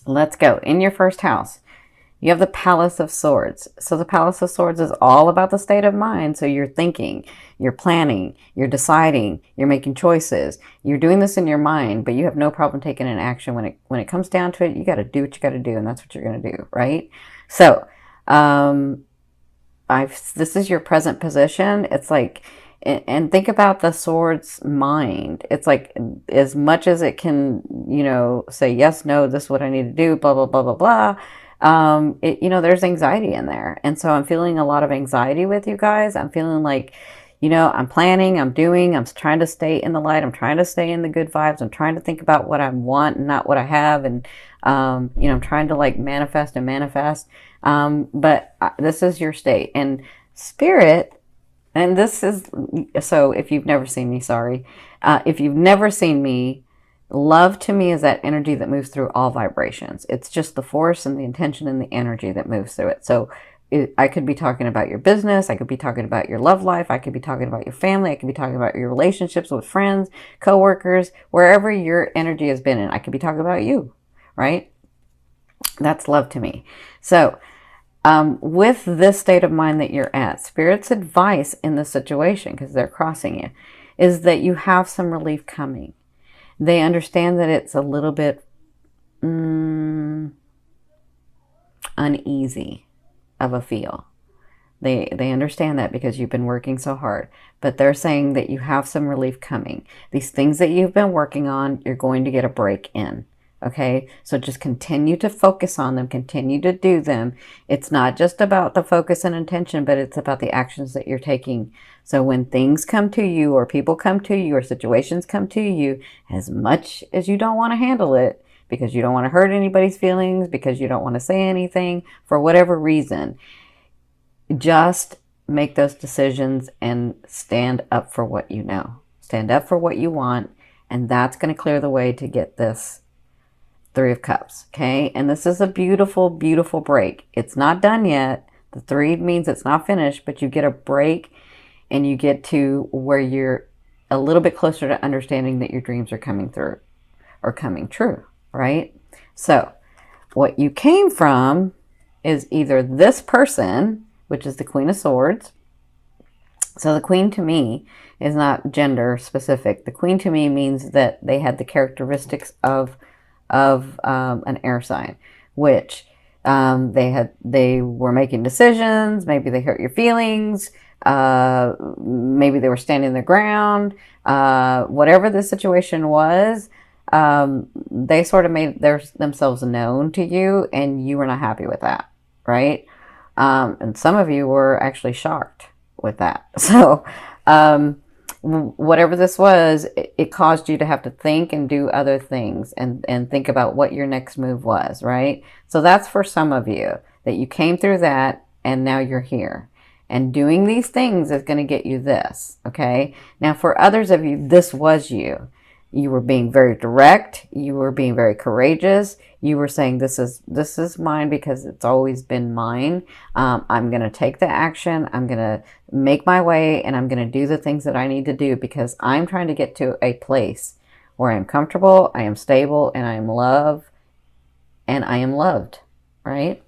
Let's go. In your first house, you have the Palace of Swords. So the Palace of Swords is all about the state of mind. So you're thinking, you're planning, you're deciding, you're making choices. You're doing this in your mind, but you have no problem taking an action. When it comes down to it, you got to do what you got to do, and that's what you're going to do, right? So, this is your present position. It's like, and think about the sword's mind. It's like, as much as it can, say yes, no, this is what I need to do, blah, blah, blah, blah, blah. There's anxiety in there. And so I'm feeling a lot of anxiety with you guys. I'm feeling like, I'm planning, I'm doing, I'm trying to stay in the light. I'm trying to stay in the good vibes. I'm trying to think about what I want and not what I have. And, I'm trying to like manifest and manifest. But this is your state and spirit. And this is, so if you've never seen me, sorry. If you've never seen me, love to me is that energy that moves through all vibrations. It's just the force and the intention and the energy that moves through it. So I could be talking about your business. I could be talking about your love life. I could be talking about your family. I could be talking about your relationships with friends, coworkers, wherever your energy has been in. I could be talking about you, right? That's love to me. So with this state of mind that you're at, Spirit's advice in this situation, because they're crossing you, is that you have some relief coming. They understand that it's a little bit uneasy of a feel. They understand that because you've been working so hard. But they're saying that you have some relief coming. These things that you've been working on, you're going to get a break in. Okay, so just continue to focus on them, continue to do them. It's not just about the focus and intention, but it's about the actions that you're taking. So when things come to you, or people come to you, or situations come to you, as much as you don't want to handle it, because you don't want to hurt anybody's feelings, because you don't want to say anything, for whatever reason, just make those decisions and stand up for what you know. Stand up for what you want, and that's going to clear the way to get this Three of Cups, okay? And this is a beautiful, beautiful break. It's not done yet. The 3 means it's not finished, but you get a break and you get to where you're a little bit closer to understanding that your dreams are coming through or coming true, right? So what you came from is either this person, which is the Queen of Swords. So the Queen to me is not gender specific. The Queen to me means that they had the characteristics of an air sign, which they were making decisions. Maybe they hurt your feelings. Maybe they were standing their ground. Whatever the situation was, they sort of made themselves known to you, and you were not happy with that, right? And some of you were actually shocked with that. So whatever this was, it caused you to have to think and do other things and think about what your next move was, right? So that's for some of you, that you came through that and now you're here. And doing these things is going to get you this, okay? Now for others of you, this was you. You were being very direct. You were being very courageous. You were saying, this is mine because it's always been mine. I'm going to take the action. I'm going to make my way, and I'm going to do the things that I need to do because I'm trying to get to a place where I am comfortable, I am stable, and I am loved, right?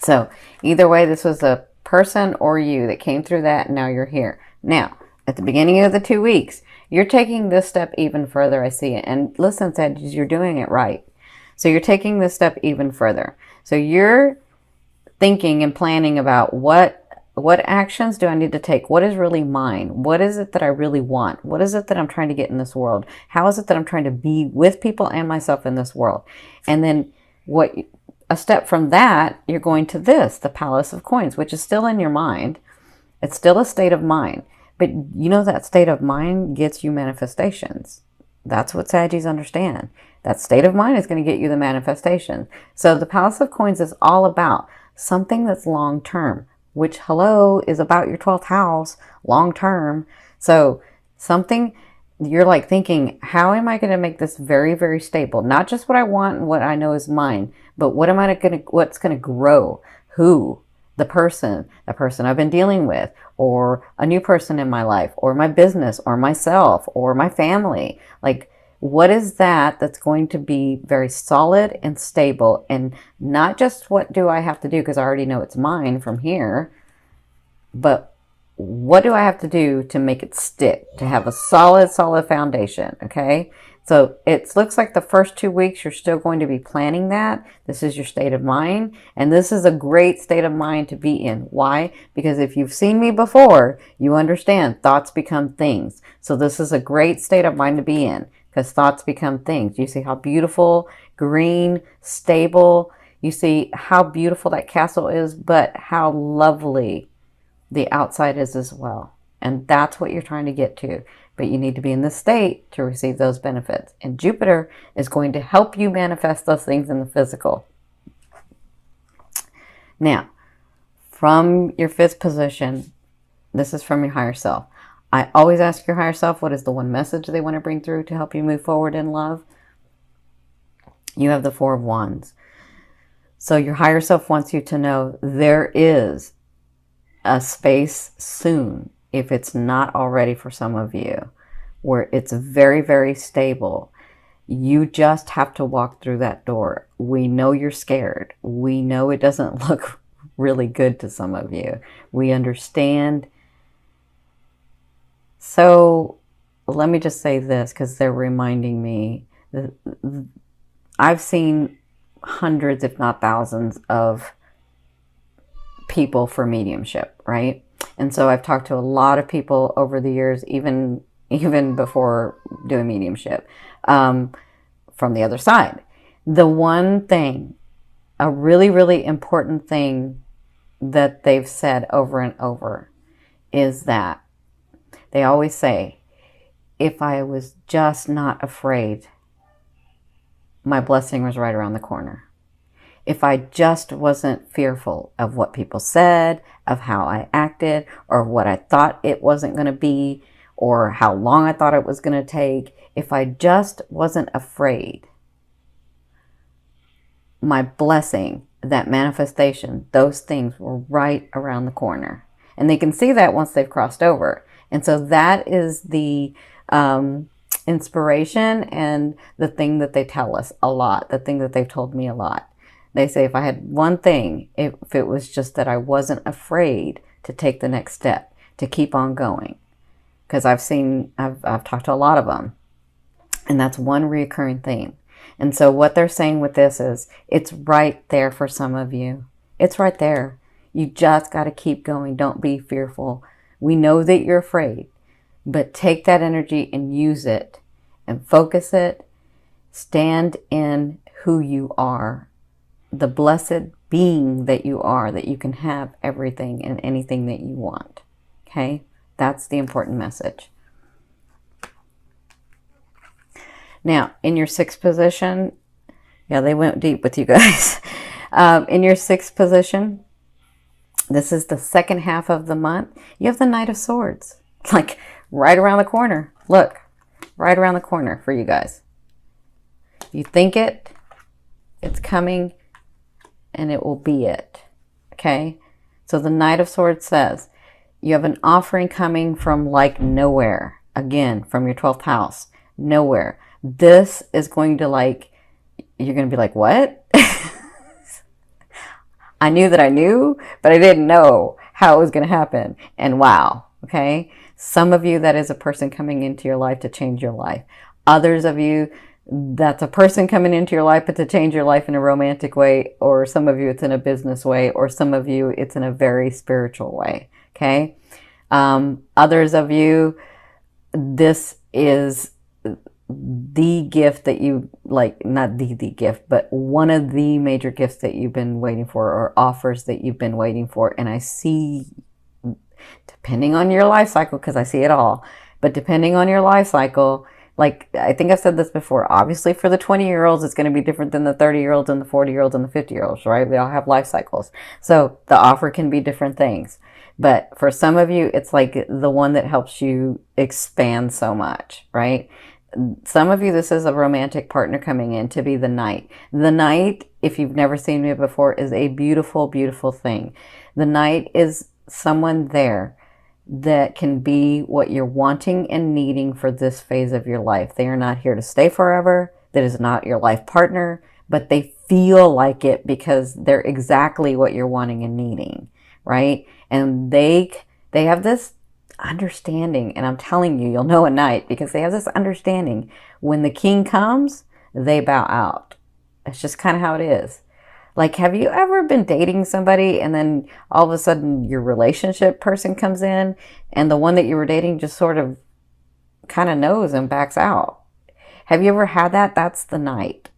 So either way, this was a person or you that came through that, and now you're here. Now, at the beginning of the 2 weeks, you're taking this step even further. I see it. And listen, Sagittarius, you're doing it right. So you're taking this step even further. So you're thinking and planning about what actions do I need to take? What is really mine? What is it that I really want? What is it that I'm trying to get in this world? How is it that I'm trying to be with people and myself in this world? And then a step from that, you're going to the Palace of Coins, which is still in your mind. It's still a state of mind. But you know that state of mind gets you manifestations. That's what Sagittarius understand. That state of mind is going to get you the manifestation. So the Palace of Coins is all about something that's long term, which, hello, is about your 12th house, long term. So something you're like thinking, how am I going to make this very, very stable? Not just what I want and what I know is mine, but what's going to grow? Who? The person I've been dealing with, or a new person in my life, or my business, or myself, or my family. Like, What is that that's going to be very solid and stable, and not just what do I have to do because I already know it's mine from here, but what do I have to do to make it stick, to have a solid foundation, okay? So it looks like the first 2 weeks you're still going to be planning that. This is your state of mind, and this is a great state of mind to be in. Why? Because if you've seen me before, you understand thoughts become things. So this is a great state of mind to be in because thoughts become things. You see how beautiful, green, stable, you see how beautiful that castle is, but how lovely the outside is as well. And that's what you're trying to get to. But you need to be in this state to receive those benefits. And Jupiter is going to help you manifest those things in the physical. Now, from your 5th position, this is from your higher self. I always ask your higher self, what is the one message they want to bring through to help you move forward in love? You have the 4 of Wands. So your higher self wants you to know there is a space soon, if it's not already for some of you, where it's very, very stable. You just have to walk through that door. We know you're scared. We know it doesn't look really good to some of you. We understand. So let me just say this, because they're reminding me that I've seen hundreds, if not thousands, of people for mediumship, right? And so I've talked to a lot of people over the years, even before doing mediumship, from the other side. The one thing, a really, really important thing that they've said over and over is that they always say, if I was just not afraid, my blessing was right around the corner. If I just wasn't fearful of what people said, of how I acted, or what I thought it wasn't going to be, or how long I thought it was going to take, if I just wasn't afraid, my blessing, that manifestation, those things were right around the corner. And they can see that once they've crossed over. And so that is the inspiration and the thing that they tell us a lot, the thing that they've told me a lot. They say if I had one thing, if it was just that I wasn't afraid to take the next step, to keep on going. Because I've talked to a lot of them. And that's one reoccurring theme. And so what they're saying with this is, it's right there for some of you. It's right there. You just got to keep going. Don't be fearful. We know that you're afraid, but take that energy and use it and focus it. Stand in who you are, the blessed being that you are, that you can have everything and anything that you want. Okay? That's the important message. Now, in your 6th position, yeah, they went deep with you guys. In your 6th position, this is the second half of the month. You have the Knight of Swords, like right around the corner. Look, right around the corner for you guys. You think it, it's coming, and it will be it. Okay? So the Knight of Swords says, you have an offering coming from like nowhere. Again, from your 12th house. Nowhere. This is going to you're going to be like, what? I knew that I knew, but I didn't know how it was going to happen. And wow, okay? Some of you, that is a person coming into your life to change your life. Others of you, that's a person coming into your life, but to change your life in a romantic way, or some of you, it's in a business way, or some of you, it's in a very spiritual way, okay? Others of you, this is the gift that you not the gift, but one of the major gifts that you've been waiting for, or offers that you've been waiting for. And I see, depending on your life cycle, because I see it all, but depending on your life cycle, I think I've said this before, obviously for the 20-year-olds, it's going to be different than the 30-year-olds and the 40-year-olds and the 50-year-olds, right? We all have life cycles. So the offer can be different things. But for some of you, it's like the one that helps you expand so much, right? Some of you, this is a romantic partner coming in to be the Knight. The Knight, if you've never seen me before, is a beautiful, beautiful thing. The Knight is someone there that can be what you're wanting and needing for this phase of your life. They are not here to stay forever. That is not your life partner, but they feel like it because they're exactly what you're wanting and needing, right? And they have this understanding, and I'm telling you, you'll know at night, because they have this understanding. When the king comes, they bow out. It's just kind of how it is. Like, have you ever been dating somebody and then all of a sudden your relationship person comes in and the one that you were dating just sort of kind of knows and backs out? Have you ever had that? That's the Knight.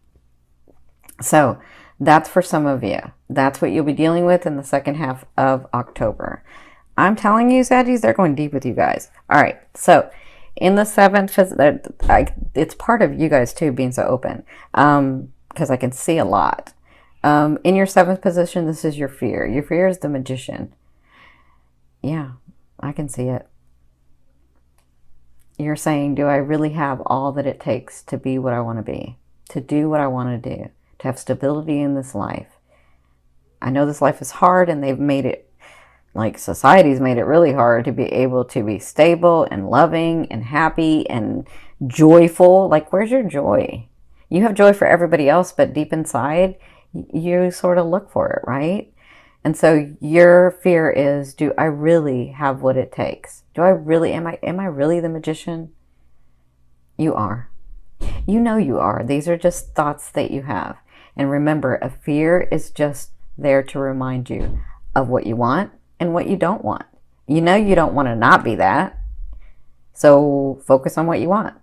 So that's for some of you. That's what you'll be dealing with in the second half of October. I'm telling you, Saggies, they're going deep with you guys. All right. So in the seventh, it's part of you guys too being so open, because I can see a lot. In your seventh position, this is your fear. Your fear is the Magician. Yeah, I can see it. You're saying, do I really have all that it takes to be what I want to be, to do what I want to do, to have stability in this life? I know this life is hard, and they've made it, like society's made it really hard to be able to be stable and loving and happy and joyful. Like, where's your joy? You have joy for everybody else, but deep inside, you sort of look for it, right? And so your fear is, do I really have what it takes? Do I really, am I really the Magician? You are. You know you are. These are just thoughts that you have. And remember, a fear is just there to remind you of what you want and what you don't want. You know you don't want to not be that. So focus on what you want.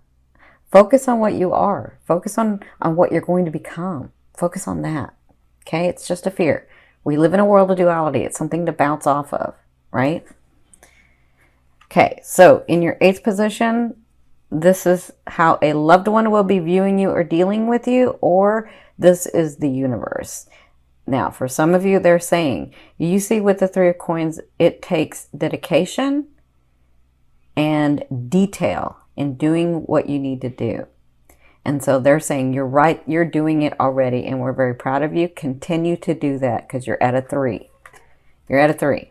Focus on what you are. Focus on what you're going to become. Focus on that. Okay? It's just a fear. We live in a world of duality. It's something to bounce off of, right? Okay, so in your eighth position, this is how a loved one will be viewing you or dealing with you, or this is the universe. Now, for some of you, they're saying, you see with the Three of Coins, it takes dedication and detail in doing what you need to do. And so they're saying, you're right, you're doing it already, and we're very proud of you. Continue to do that because you're at a 3. You're at a 3.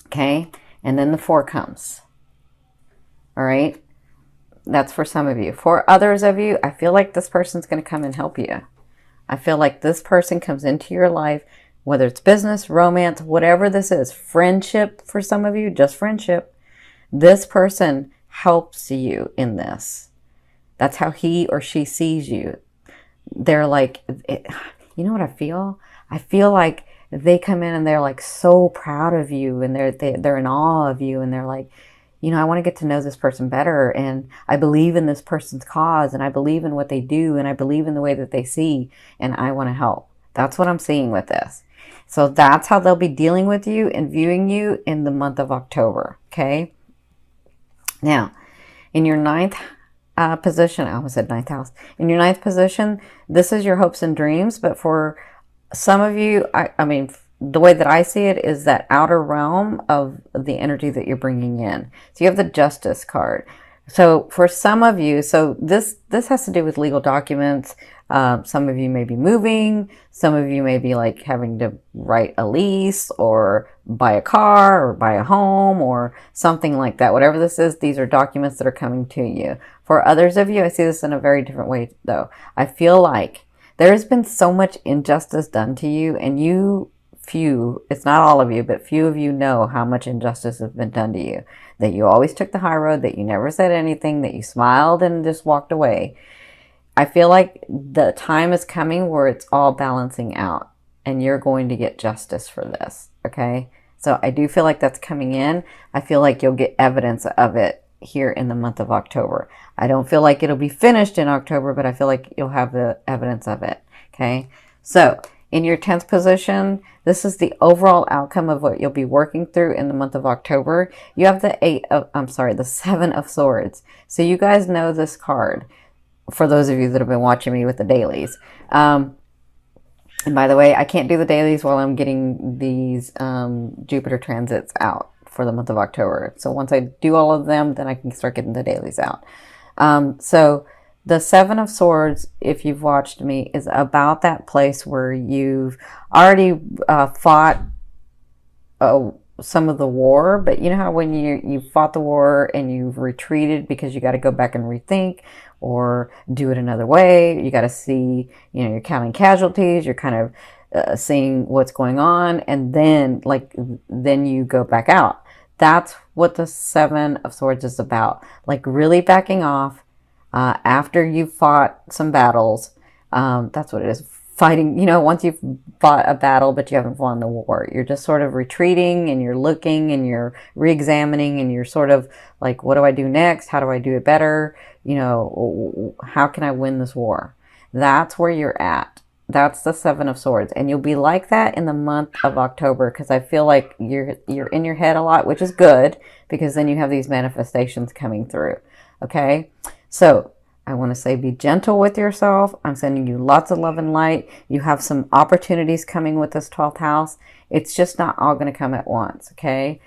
Okay? And then the 4 comes. All right? That's for some of you. For others of you, I feel like this person's going to come and help you. I feel like this person comes into your life, whether it's business, romance, whatever this is, friendship for some of you, just friendship. This person helps you in this. That's how he or she sees you. They're like, you know what I feel? I feel like they come in and they're like so proud of you, and they're in awe of you, and they're like, you know, I want to get to know this person better, and I believe in this person's cause, and I believe in what they do, and I believe in the way that they see, and I want to help. That's what I'm seeing with this. So that's how they'll be dealing with you and viewing you in the month of October. Okay. Now, in your ninth position, I almost said ninth house. In your ninth position, this is your hopes and dreams. But for some of you, I mean, the way that I see it is that outer realm of the energy that you're bringing in. So you have the Justice card. So for some of you, so this has to do with legal documents. Some of you may be moving. Some of you may be like having to write a lease or buy a car or buy a home or something like that. Whatever this is, these are documents that are coming to you. For others of you, I see this in a very different way though. I feel like there has been so much injustice done to you, and it's not all of you, but few of you know how much injustice has been done to you. That you always took the high road, that you never said anything, that you smiled and just walked away. I feel like the time is coming where it's all balancing out, and you're going to get justice for this, okay? So I do feel like that's coming in. I feel like you'll get evidence of it here in the month of October. I don't feel like it'll be finished in October, but I feel like you'll have the evidence of it, okay? So in your 10th position, this is the overall outcome of what you'll be working through in the month of October. You have the 7 of Swords. So you guys know this card, for those of you that have been watching me with the dailies. And by the way, I can't do the dailies while I'm getting these Jupiter transits out for the month of October. So once I do all of them, then I can start getting the dailies out. So the 7 of Swords, if you've watched me, is about that place where you've already fought some of the war, but you know how when you fought the war and you've retreated because you got to go back and rethink or do it another way. You got to see, you're counting casualties, you're kind of seeing what's going on, and then you go back out. That's what the Seven of Swords is about. Like really backing off after you've fought some battles. That's what it is. Fighting, once you've fought a battle but you haven't won the war, you're just sort of retreating and you're looking and you're re-examining and you're sort of like, what do I do next? How do I do it better? How can I win this war? That's where you're at. That's the Seven of Swords. And you'll be like that in the month of October, because I feel like you're in your head a lot, which is good, because then you have these manifestations coming through. Okay? So I want to say be gentle with yourself. I'm sending you lots of love and light. You have some opportunities coming with this 12th house. It's just not all going to come at once, okay?